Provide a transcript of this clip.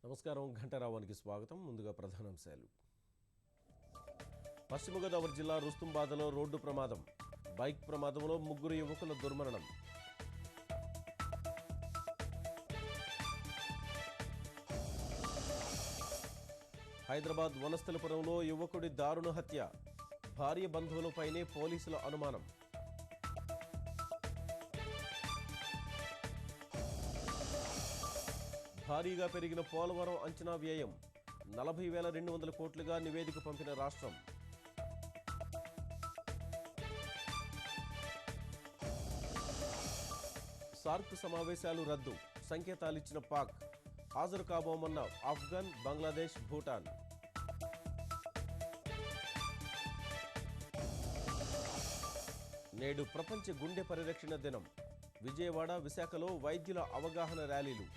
నమస్కారం ఘంటారావానికి స్వాగతం. ముందుగా ప్రధానాంశాలు. పశ్చిమ గోదావరి జిల్లా రుస్తుంబాదలో రోడ్డు ప్రమాదం. బైక్ ప్రమాదంలో 3 యువకుల దుర్మరణం. హైదరాబాద్ వనస్థలిపురంలో యువకుడి దారుణ హత్య. భార్య బంధువులపైనే పోలీసుల అనుమానం. భారీగా పెరిగిన పోలవరం అంచనా వ్యయం 40,200 కోట్లుగా నివేదిక పంపిన రాష్ట్రం. సార్క్ సమావేశాలు రద్దు. సంకేతాలిచ్చిన పాక్. హాజరు కాబోమన్న ఆఫ్ఘన్, బంగ్లాదేశ్, భూటాన్. నేడు ప్రపంచ గుండె పరిరక్షణ దినం. విజయవాడ, విశాఖలో వైద్యుల అవగాహన ర్యాలీలు.